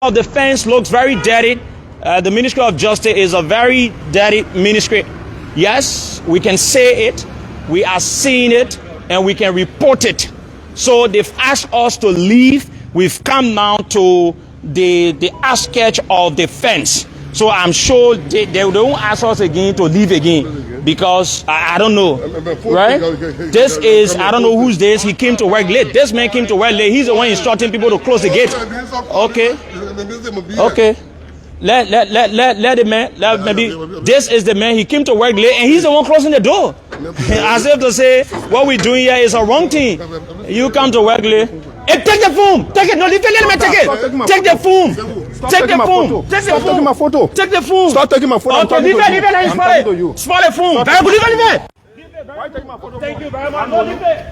of Defense looks very dirty. The Ministry of Justice is a very dirty ministry. Yes, we can say it, we are seeing it, and we can report it. So they've asked us to leave. We've come now to the outskirts of the fence. So I'm sure they won't ask us again to leave again, because I don't know, right? This is, I don't know who's this. He came to work late. This man came to work late. He's the one instructing people to close the gate. Okay. Okay. Let the man, maybe this is the man. He came to work late and he's the one closing the door. As if to say, what we're doing here is a wrong thing. You come to work late. Hey, take the phone. Take it. No, leave it. Let me take it. Take the phone. Take the phone. Stop taking my photo. Take the phone. Stop taking my photo. I'm talking to you. Spoil the phone. Very good. Leave it. Why take my photo? Thank you very much. No, leave it.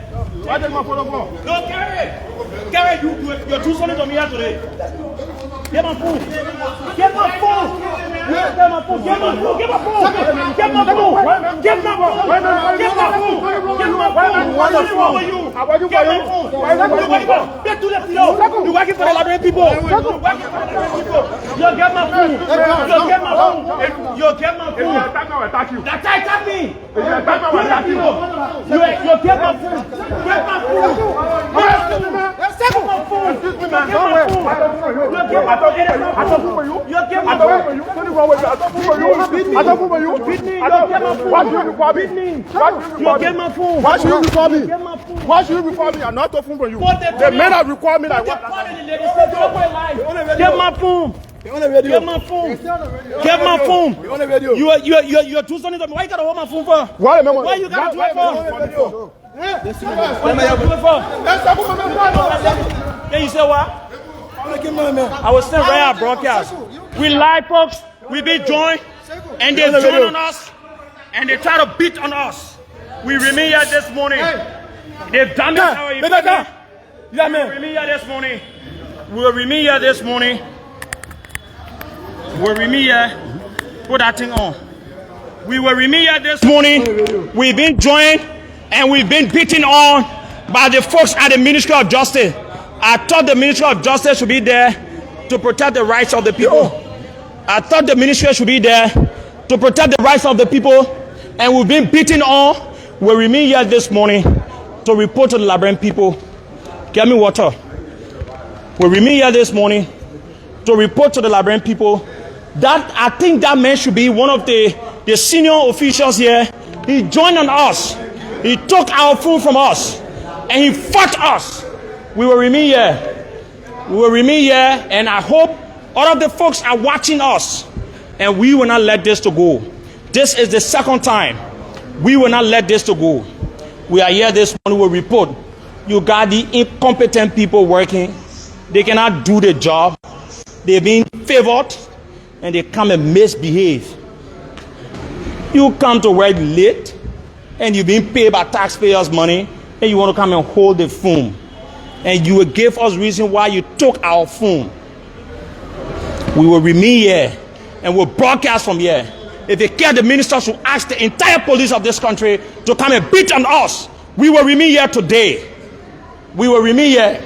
Why take my photo? No, carry it. Carry it. You're too sorry to me here today. Get my phone. Get my phone. Get my phone. Get my phone. Get my phone. Get my phone. Get my phone. Get my phone. Get my phone. What's wrong with you? Get my phone. Get to the floor. You're working for the Liberian people. You're working for the Liberian people. You get my phone. You get my phone. You get my phone. Attack me, I attack you. Attack me. You attack me, I attack you. You get my phone. Get my phone. Get my phone. Excuse me, man. Don't wait. I don't fool for you. You get my I don't fool for you. Don't wrong with me. I don't fool for you. I don't fool for you. Beat me. Why should you record me? You get my phone. Why should you record me? Get my phone. Why should you record me? I'm not talking for you. The men that record me like what? Get my phone. Get my phone. Get my phone. You're too sunny to me. Why you gotta hold my phone for? Why you gotta do it for? What you gotta do it for? Then you say what? I was still right at broadcast. We live, folks. We be joined, and they join on us, and they try to beat on us. We remain here this morning. They've damaged our equipment. We remain here this morning. We'll remain here this morning. We'll remain here. Put that thing on. We will remain here this morning. We've been joined and we've been beaten on by the folks at the Ministry of Justice. I thought the Ministry of Justice should be there to protect the rights of the people. I thought the ministry should be there to protect the rights of the people, and we've been beaten on. We remain here this morning to report to the Liberian people. Get me water. We remain here this morning to report to the Liberian people that I think that man should be one of the senior officials here. He joined on us. He took our food from us and he fought us. We will remain here. We will remain here, and I hope all of the folks are watching us, and we will not let this to go. This is the second time. We will not let this to go. We are here this morning. We will report. You got the incompetent people working. They cannot do the job. They've been favored, and they come and misbehave. You come to work late, and you've been paid by taxpayers' money, and you want to come and hold the phone. And you will give us reason why you took our phone. We will remain here and we'll broadcast from here. If they care, the minister should ask the entire police of this country to come and beat on us. We will remain here today. We will remain here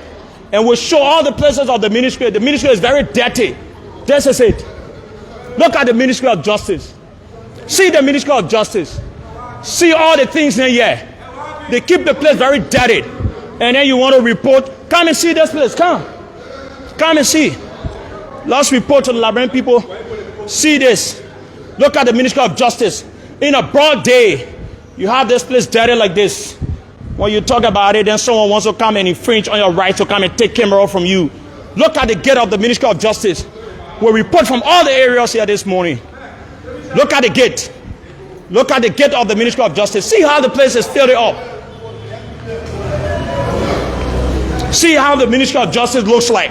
and we'll show all the places of the ministry. The ministry is very dirty. This is it. Look at the Ministry of Justice. See the Ministry of Justice. See all the things in here. They keep the place very dirty. And then you want to report, come and see this place. Come and see. Let's report to the Liberian people. See this. Look at the Ministry of Justice. In a broad day, you have this place dirty like this. When you talk about it, then someone wants to come and infringe on your right to come and take camera from you. Look at the gate of the Ministry of Justice. We'll report from all the areas here this morning. Look at the gate. Look at the gate of the Ministry of Justice. See how the place is filled up. See how the Ministry of Justice looks like.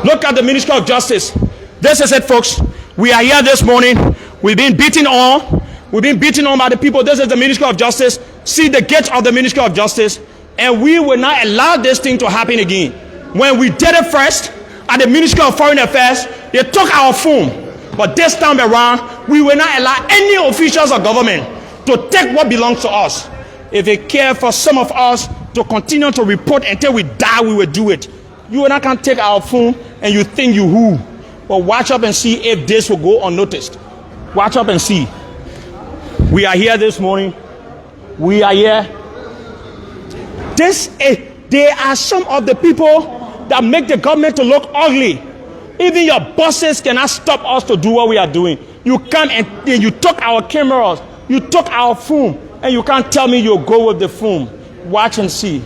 Look at the Ministry of Justice. This is it, folks. We are here this morning. We've been beaten on. We've been beaten on by the people. This is the Ministry of Justice. See the gate of the Ministry of Justice. And we will not allow this thing to happen again. When we did it first at the Ministry of Foreign Affairs, they took our phone. But this time around, we will not allow any officials of government to take what belongs to us. If they care for some of us to continue to report until we die, we will do it. You and I can't take our phone and you think you who. But watch up and see if this will go unnoticed. Watch up and see. We are here this morning. We are here. They are some of the people that make the government to look ugly. Even your bosses cannot stop us to do what we are doing. You come and you took our cameras, you took our film, and you can't tell me you'll go with the film. Watch and see.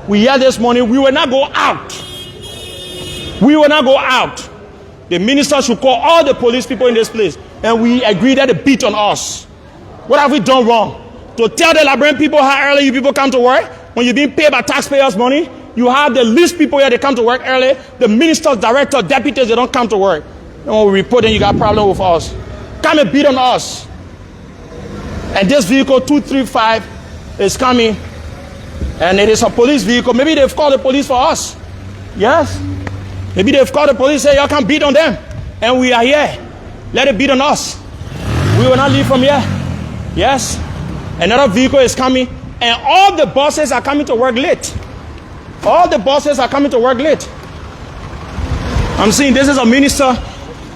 We here this morning. We will not go out. We will not go out. The minister should call all the police people in this place, and we agree that they beat on us. What have we done wrong? To tell the Liberian people how early you people come to work? When you're being paid by taxpayers' money, you have the least people here, they come to work early. The ministers, directors, deputies, they don't come to work. And when we report them, you got a problem with us. Come and beat on us. And this vehicle 235 is coming, and it is a police vehicle. Maybe they've called the police for us. Yes. Maybe they've called the police, say y'all can beat on them. And we are here. Let it beat on us. We will not leave from here. Yes. Another vehicle is coming, and all the bosses are coming to work late. All the bosses are coming to work late. I'm seeing this is a minister.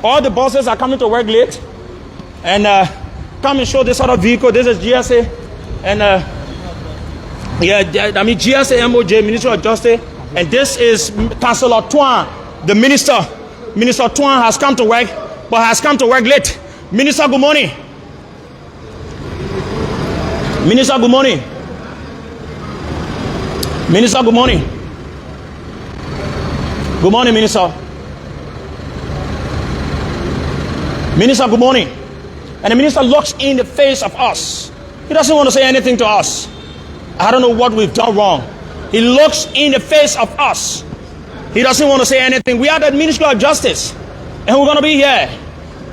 All the bosses are coming to work late. And come and show this other vehicle. This is GSA. And GSA MOJ, Minister of Justice. And this is Councillor Tuan, the minister. Minister Tuan has come to work, but has come to work late. Minister, good morning. Minister, good morning. Minister, good morning. Good morning, Minister. Minister, good morning. And the minister looks in the face of us. He doesn't want to say anything to us. I don't know what we've done wrong. He looks in the face of us. He doesn't want to say anything. We are the Ministry of Justice, and we're going to be here.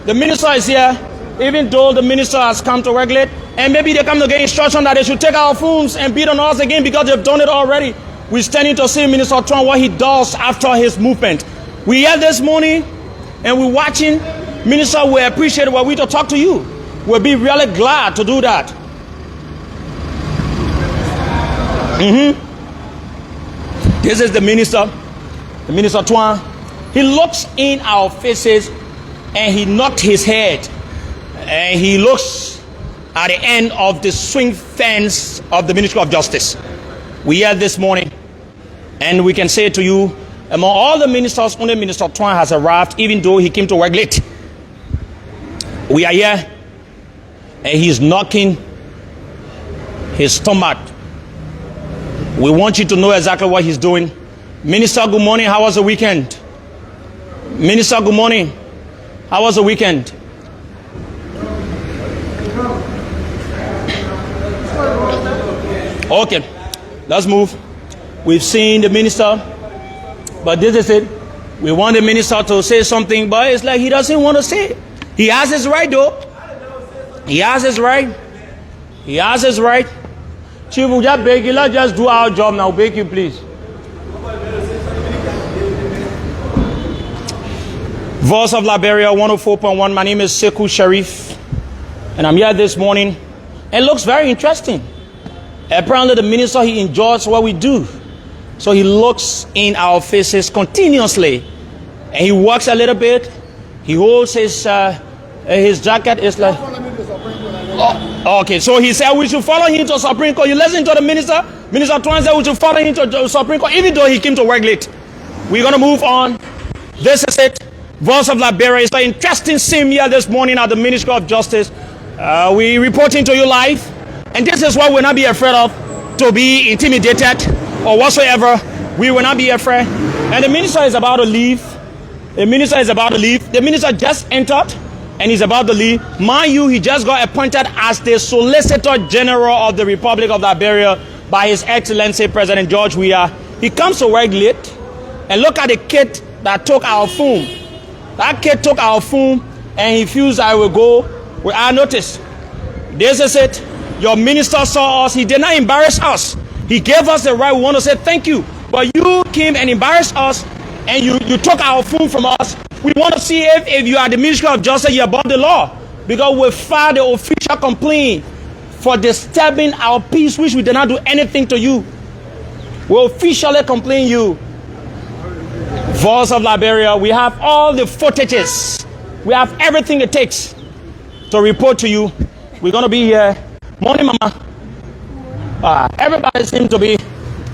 The minister is here, even though the minister has come to work late, and maybe they come to get instruction that they should take our phones and beat on us again because they've done it already. We're standing to see Minister Trump what he does after his movement. We here this morning, and we're watching. Minister, we appreciate what we to talk to you. We'll be really glad to do that. This is the minister Tuan. He looks in our faces and he knocked his head, and he looks at the end of the swing fence of the Ministry of Justice. We are this morning, and we can say to you, among all the ministers, only Minister Tuan has arrived, even though he came to work late. We are here, and he's knocking his stomach. We want you to know exactly what he's doing. Minister, good morning. How was the weekend? Minister, good morning. How was the weekend? Okay, let's move. We've seen the minister, but this is it. We want the minister to say something, but it's like he doesn't want to say it. He has his right, though. He has his right. He has his right. Chief, we just beg you, let's just do our job now. Beg you, please. Voice of Liberia 104.1. My name is Sekou Sharif, and I'm here this morning. It looks very interesting. Apparently, the minister, he enjoys what we do. So he looks in our faces continuously, and he walks a little bit. He holds his jacket. Is like, oh, okay. So he said we should follow him to Supreme Court. You listen to the minister. Minister Tuan said we should follow him to Supreme Court, even though he came to work late. We're gonna move on. This is it. Voice of Liberia. It's an interesting scene here this morning at the Ministry of Justice. We reporting to you live, and this is what we'll not be afraid of, to be intimidated or whatsoever. We will not be afraid. And the minister is about to leave. The minister is about to leave. The minister just entered, and he's about to leave. Mind you, he just got appointed as the Solicitor General of the Republic of Liberia by His Excellency President George Weah. He comes to work late, and look at the kid that took our phone. That kid took our phone, and he feels I will go with our notice. This is it. Your minister saw us. He did not embarrass us. He gave us the right. We want to say thank you. But you came and embarrassed us, and you took our phone from us. We want to see if you are the Ministry of Justice, you're above the law. Because we filed the official complaint for disturbing our peace, which we did not do anything to you. We officially complain you Voice of Liberia, we have all the footages. We have everything it takes to report to you. We're going to be here. Morning, Mama. Everybody seems to be.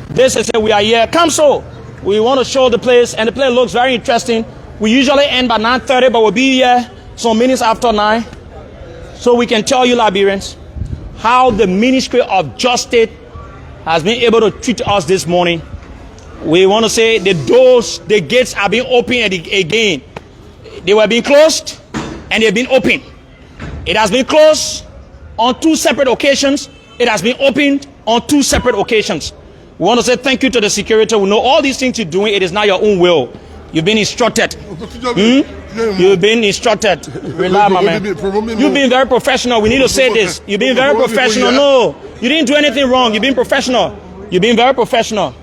This is it. We are here. Come so. We want to show the place, and the place looks very interesting. We usually end by 9:30, but we'll be here some minutes after 9. So we can tell you, Liberians, how the Ministry of Justice has been able to treat us this morning. We want to say the doors, the gates are being opened again. They were being closed and they've been opened. It has been closed on 2 separate occasions. It has been opened on 2 separate occasions. We want to say thank you to the security. We know all these things you're doing, it is not your own will. You've been instructed. You've been instructed. Relax, my man. You've been very professional. We need to say this. You've been very professional. No, you didn't do anything wrong. You've been professional. You've been very professional.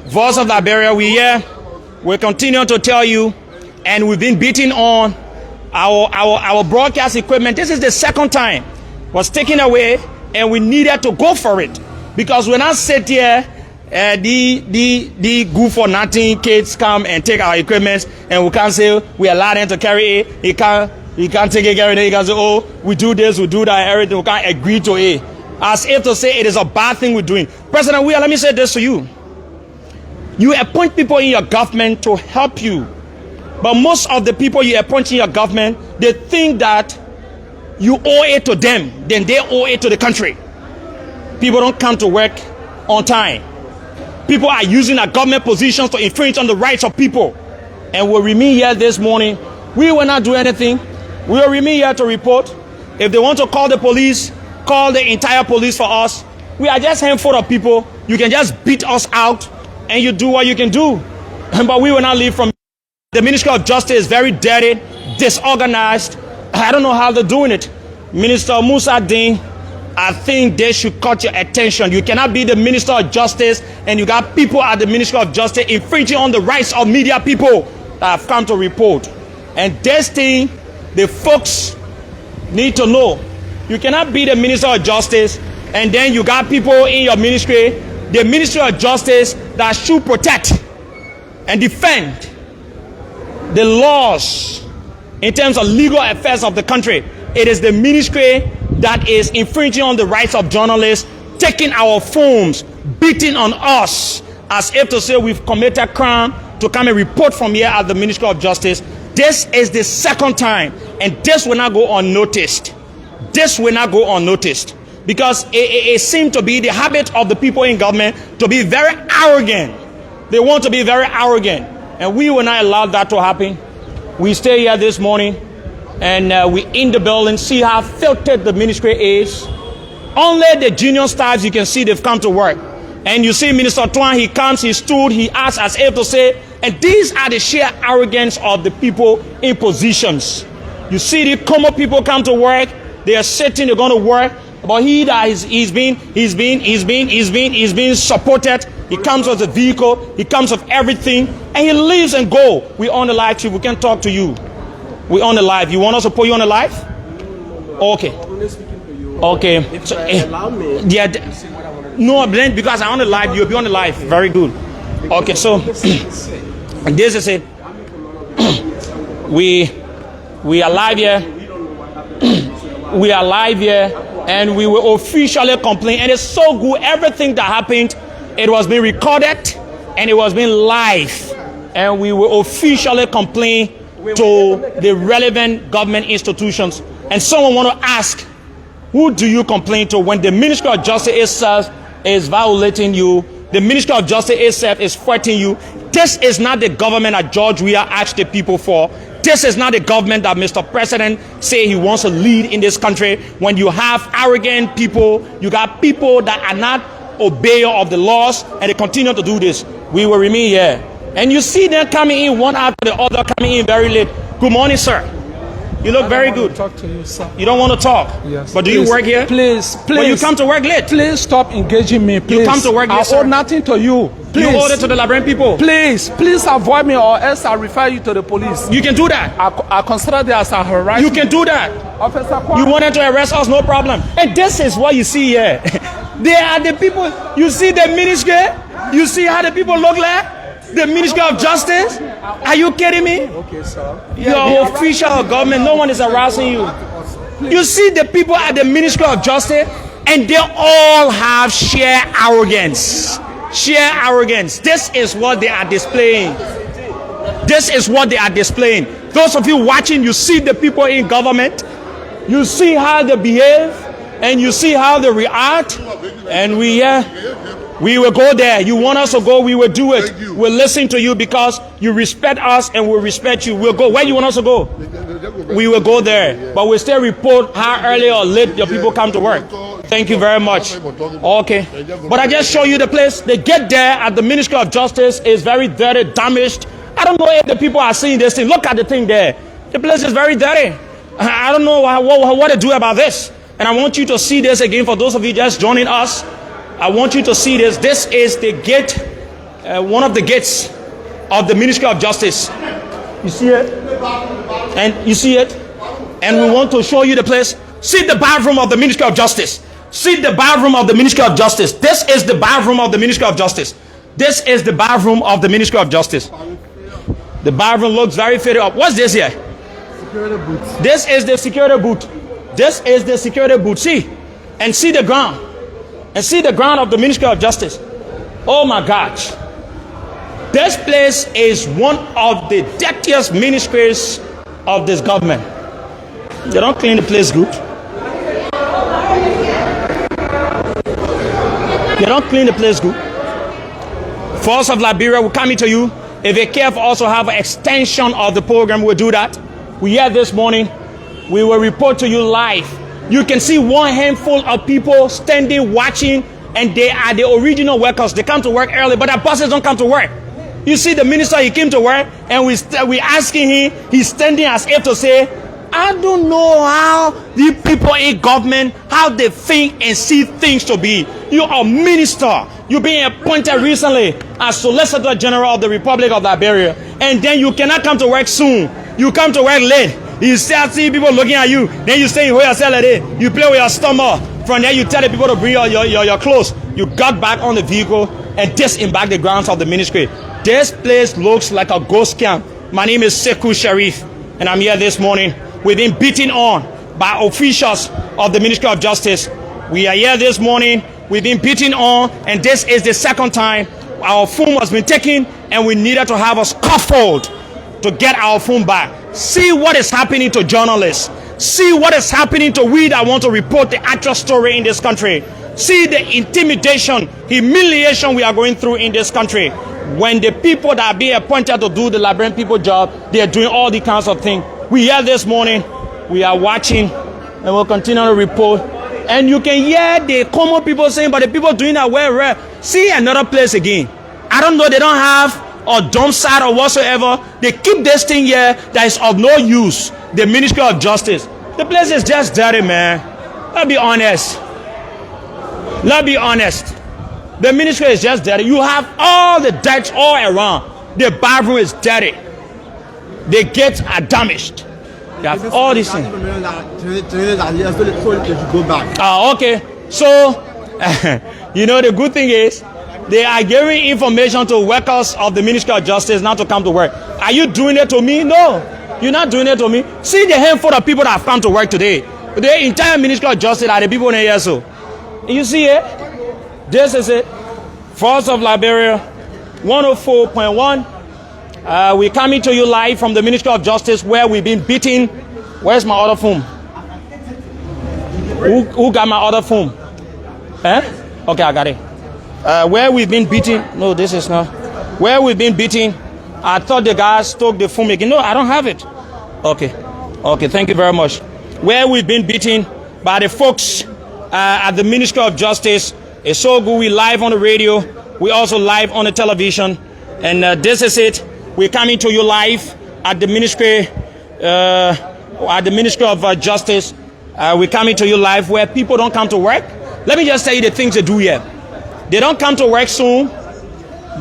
Voice of Liberia, we here. We continue to tell you, and we've been beating on our broadcast equipment. This is the second time it was taken away, and we needed to go for it because when I sit here, the good for nothing kids come and take our equipment, and we can't say we allow them to carry it. He can't take it, carry it. He can say, oh, we do this, we do that, everything. We can't agree to it, as if to say it is a bad thing we're doing. President Weah, let me say this to you. You appoint people in your government to help you, but most of the people you appoint in your government, they think that you owe it to them, then they owe it to the country. People don't come to work on time. People are using their government positions to infringe on the rights of people. And we'll remain here this morning. We will not do anything. We will remain here to report. If they want to call the police, call the entire police for us. We are just a handful of people. You can just beat us out and you do what you can do. But we will not leave from. The Ministry of Justice is very dirty, disorganized. I don't know how they're doing it. Minister Musa Dean, I think they should cut your attention. You cannot be the Minister of Justice and you got people at the Ministry of Justice infringing on the rights of media people that have come to report. And this thing, the folks need to know. You cannot be the Minister of Justice and then you got people in your ministry, the Ministry of Justice, that should protect and defend the laws in terms of legal affairs of the country. It is the ministry that is infringing on the rights of journalists, taking our phones, beating on us as if to say we've committed crime to come and report from here at the Ministry of Justice. This is the second time, and this will not go unnoticed. This will not go unnoticed because it seems to be the habit of the people in government to be very arrogant. They want to be very arrogant, and we will not allow that to happen. We stay here this morning and we in the building, see how filtered the ministry is. Only the junior staffs you can see they've come to work. And you see Minister Tuan, he comes, he stood, he asks as if to say, and these are the sheer arrogance of the people in positions. You see the common people come to work, they are sitting, they're going to work, but he's being supported. He comes with a vehicle, he comes with everything, and he leaves and go. We on the live too, we can talk to you. We on the live. You want us to put you on the live? Okay. Okay. So, allow me. Yeah. No, blend because I'm on the live. You'll be on the live. Very good. Okay. So this is it. We are live here. We are live here, and we will officially complain. And it's so good. Everything that happened, it was being recorded, and it was being live, and we will officially complain to the relevant government institutions. And someone want to ask, who do you complain to when the Ministry of Justice itself is violating you? The Ministry of Justice itself is fighting you. This is not the government that George Weah asked the people for. This is not the government that Mr. President say he wants to lead in this country. When you have arrogant people, you got people that are not obeyer of the laws, and they continue to do this. We will remain here. And you see them coming in one after the other, coming in very late. Good morning, sir. You look very good. Talk to you, sir. You don't want to talk? Yes. But do you work here? Please. But you come to work late. Please stop engaging me, please. You come to work late, sir. I owe nothing to you. Please. You owe it to the Liberian people. Please avoid me or else I'll refer you to the police. You can do that. I consider that as a harassment. You can do that. Officer, you wanted to arrest us, no problem. And this is what you see here. They are the people. You see the ministry? You see how the people look like? The Ministry of Justice? Are you kidding me? Okay, sir. You're official of government. No one is harassing you. You see the people at the Ministry of Justice, and they all have sheer arrogance. Sheer arrogance. This is what they are displaying. This is what they are displaying. Those of you watching, you see the people in government. You see how they behave, and you see how they react. And we will go there. You want us to go, we will do it. We'll listen to you because you respect us and we'll respect you. We'll go. Where you want us to go? We will go there. But we'll still report how early or late your people come to work. Thank you very much. Okay. But I just show you the place. They get there at the Ministry of Justice is very dirty, damaged. I don't know if the people are seeing this thing. Look at the thing there. The place is very dirty. I don't know what to do about this. And I want you to see this again for those of you just joining us. I want you to see this. This is the gate, one of the gates of the Ministry of Justice. You see it? And you see it? And we want to show you the place. See the bathroom of the Ministry of Justice. See the bathroom of the Ministry of Justice. This is the bathroom of the Ministry of Justice. This is the bathroom of the Ministry of Justice. The bathroom looks very fitted up. What's this here? Security booth. This is the security booth. This is the security booth. See? And see the ground. And see the ground of the Ministry of Justice. Oh my gosh. This place is one of the dirtiest ministries of this government. They don't clean the place good. They don't clean the place good. Force of Liberia will come into you. If they care for also have an extension of the program, we'll do that. We here this morning. We will report to you live. You can see one handful of people standing watching, and they are the original workers. They come to work early, but their bosses don't come to work. You see the minister, he came to work, and we asking him, he's standing as if to say, I don't know how the people in government, how they think and see things to be. You are a minister. You're being appointed recently as Solicitor General of the Republic of Liberia, and then you cannot come to work soon. You come to work late. You start seeing people looking at you. Then you stay in yourself like that. You play with your stomach. From there, you tell the people to bring your clothes. You got back on the vehicle and disembark the grounds of the ministry. This place looks like a ghost camp. My name is Sekou Sharif, and I'm here this morning. We've been beaten on by officials of the Ministry of Justice. We are here this morning. We've been beaten on, and this is the second time our phone has been taken, and we needed to have a scaffold to get our phone back. See what is happening to journalists. See what is happening to we that want to report the actual story in this country. See the intimidation, humiliation we are going through in this country. When the people that are being appointed to do the Liberian people job, they are doing all the kinds of things. We here this morning, we are watching, and we'll continue to report. And you can hear the common people saying, but the people doing that well. See another place again. I don't know, they don't have a dump site or whatsoever. They keep this thing here that is of no use. The Ministry of Justice. The place is just dirty, man. Let's be honest. Let's be honest. The ministry is just dirty. You have all the dirt all around. The bathroom is dirty. The gates are damaged. You have all these things. Okay. So, you know, the good thing is, they are giving information to workers of the Ministry of Justice not to come to work. Are you doing it to me? No, you're not doing it to me. See the handful of people that have come to work today. The entire Ministry of Justice are the people in here. So, you see it? This is it. Force of Liberia, 104.1. We're coming to you live from the Ministry of Justice where we've been beaten. Where's my other phone? Who got my other phone? Okay, I got it. Where we've been beaten. No, this is not. Where we've been beaten. I thought the guys took the phone again. No, I don't have it. Okay. Okay, thank you very much. Where we've been beaten by the folks at the Ministry of Justice. It's so good. We live on the radio. We also live on the television. And this is it. We're coming to you live at the Ministry of Justice. We're coming to you live where people don't come to work. Let me just tell you the things they do here. They don't come to work soon.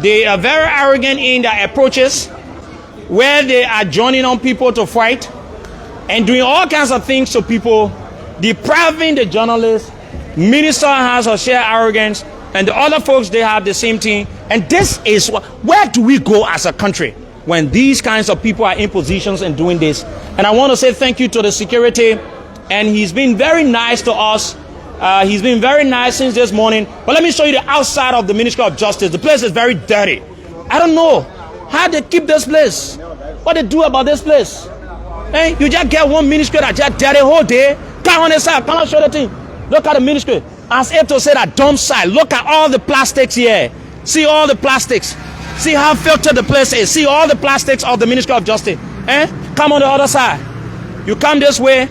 They are very arrogant in their approaches, where they are joining on people to fight and doing all kinds of things to people, depriving the journalists. Minister has a sheer arrogance, and the other folks, they have the same thing. And this is where do we go as a country? when these kinds of people are in positions and doing this. And I want to say thank you to the security, and he's been very nice to us. He's been very nice since this morning. But let me show you the outside of the Ministry of Justice. The place is very dirty. I don't know how they keep this place. What they do about this place? Hey, you just get one ministry that just dirty whole day. Come on inside. Come on, show the thing. Look at the ministry. As if to say that dump site. Look at all the plastics here. See all the plastics. See how filtered the place is. See all the plastics of the Ministry of Justice. Come on the other side. You come this way,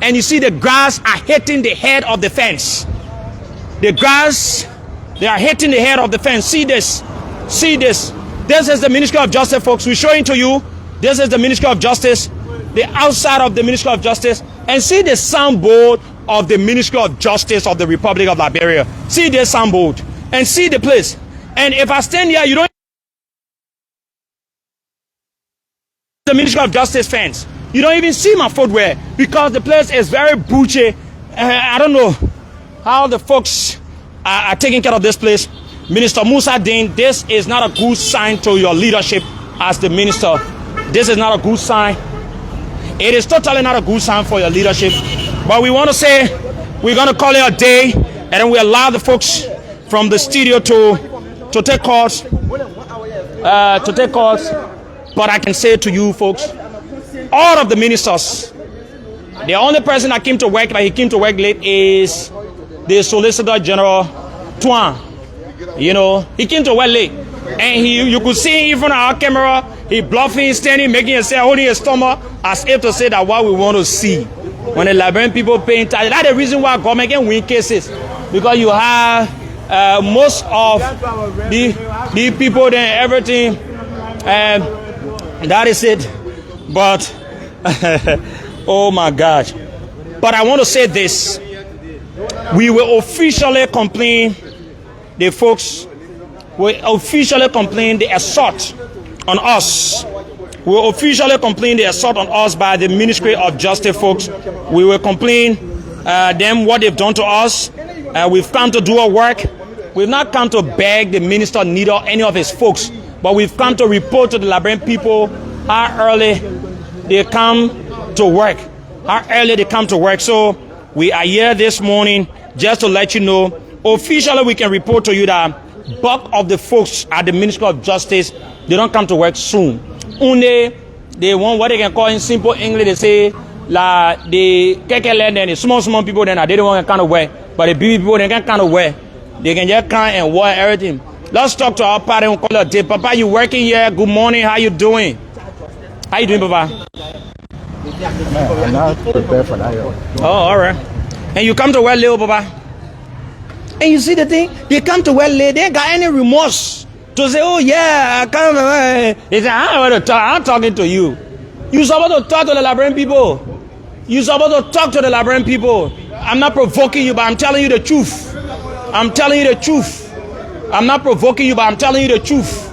and you see the grass are hitting the head of the fence. The grass, they are hitting the head of the fence. See this. See this. This is the Ministry of Justice, folks. We're showing to you. This is the Ministry of Justice. The outside of the Ministry of Justice. And see the signboard of the Ministry of Justice of the Republic of Liberia. See this signboard. And see the place. And if I stand here, you don't. The Ministry of Justice fence. You don't even see my footwear because the place is very bougie. I don't know how the folks are taking care of this place. Minister Musa Dean, this is not a good sign to your leadership as the minister. This is not a good sign. It is totally not a good sign for your leadership. But we want to say we're going to call it a day, and then we allow the folks from the studio to take calls. But I can say to you folks, all of the ministers, the only person that came to work, but he came to work late, is the Solicitor General Tuan. You know, he came to work late, and you could see even on our camera, he bluffing, standing, making himself, holding his stomach, as if to say that what we want to see. When the Liberian people paying taxes, that's the reason why government can win cases, because you have most of the people there, everything, and that is it. But oh my gosh. But I want to say this. We will officially complain, the folks will officially complain the assault on us. We will officially complain the assault on us by the Ministry of Justice folks. We will complain them what they've done to us. We've come to do our work. We've not come to beg the minister neither any of his folks, but we've come to report to the Liberian people how early they come to work. How early they come to work. So we are here this morning just to let you know, officially we can report to you that bulk of the folks at the Ministry of Justice, they don't come to work soon. Only they want what they can call in simple English, they say, the keke and the small people, then they don't want to kind of work. But the big people, they can kind of work. They can just come and work everything. Let's talk to our party and call it a day. Papa, you working here? Good morning. How you doing? How you doing, Papa? I'm not prepared for that. Oh, all right. And you come to work late, Papa? And you see the thing? They come to work late. They ain't got any remorse to say, oh, yeah, I come. They say, I want to talk. I'm talking to you. You're supposed to talk to the Liberian people. You're supposed to talk to the Liberian people. I'm not provoking you, but I'm telling you the truth. I'm telling you the truth. I'm not provoking you, but I'm telling you the truth.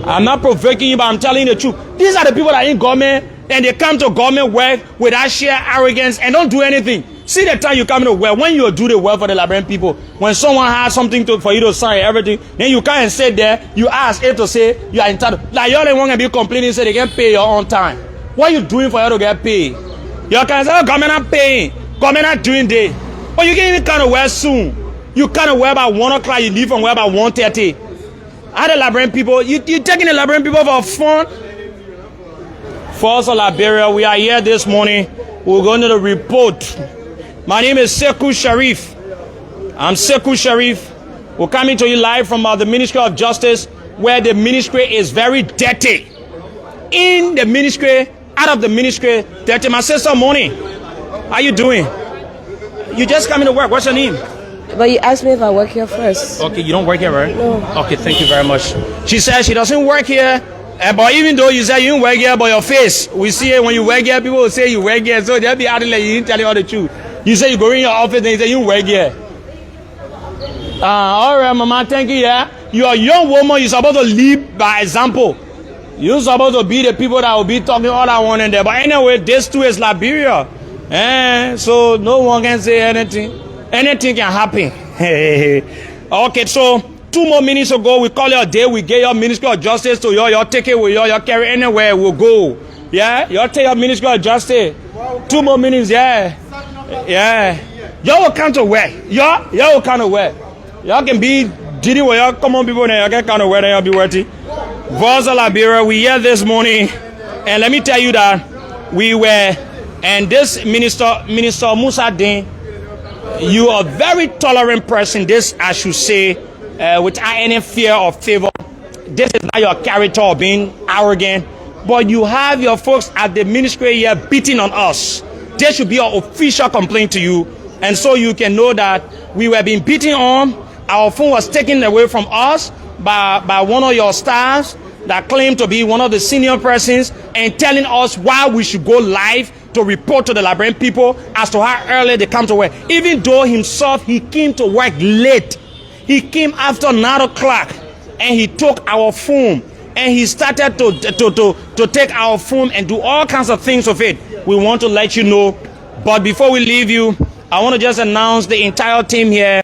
I'm not provoking you, but I'm telling you the truth. These are the people that are in government, and they come to government work with that sheer arrogance and don't do anything. See the time you come to work, when you do the work for the Liberian people, when someone has something for you to sign everything, then you come and sit there, you ask if to say you are entitled. Like you're the one going to be complaining, say they can't pay your own time. What are you doing for you to get paid? You can say, oh, government not paying, government not doing this. But you can't even come to work soon. You kind of work about 1 o'clock, you leave from work about 1:30. Other Liberian people, you taking the Liberian people for fun? For us in Liberia, we are here this morning. We're going to the report. My name is Sekou Sharif. I'm Sekou Sharif. We're coming to you live from the Ministry of Justice, where the ministry is very dirty. In the ministry, out of the ministry, dirty. My sister, morning. How you doing? You just coming to work. What's your name? But you asked me if I work here first. Okay, you don't work here, right? No. Okay, thank you very much. She says she doesn't work here. But even though you say you don't work here, but your face, we see it when you work here, people will say you work here. So they'll be acting like you didn't tell you all the truth. You say you go in your office and you say you don't work here. All right, Mama, thank you, yeah. You're a young woman, you're supposed to lead by example. You're supposed to be the people that will be talking all I want in there. But anyway, this too is Liberia. So no one can say anything. Anything can happen. Okay, so 2 more minutes ago, we call your day, we get your Ministry of Justice to your take it with your carry anywhere, we'll go. Yeah? You take your Ministry of Justice. 2 more minutes, yeah. Yeah. Y'all will come to where? Y'all will come to where? Y'all can be dealing with y'all common people and y'all can come to where they y'all be worthy. Voice of Liberia, we here this morning, and let me tell you that we were, and this Minister Musa Din, you are a very tolerant person, this I should say, without any fear or favor. This is not your character of being arrogant, but you have your folks at the ministry here beating on us. There should be an official complaint to you, and so you can know that we were being beaten on. Our phone was taken away from us by one of your staffs that claimed to be one of the senior persons and telling us why we should go live to report to the Liberian people as to how early they come to work. Even though himself, he came to work late. He came after 9 o'clock and he took our phone and he started to take our phone and do all kinds of things with it. We want to let you know. But before we leave you, I want to just announce the entire team here.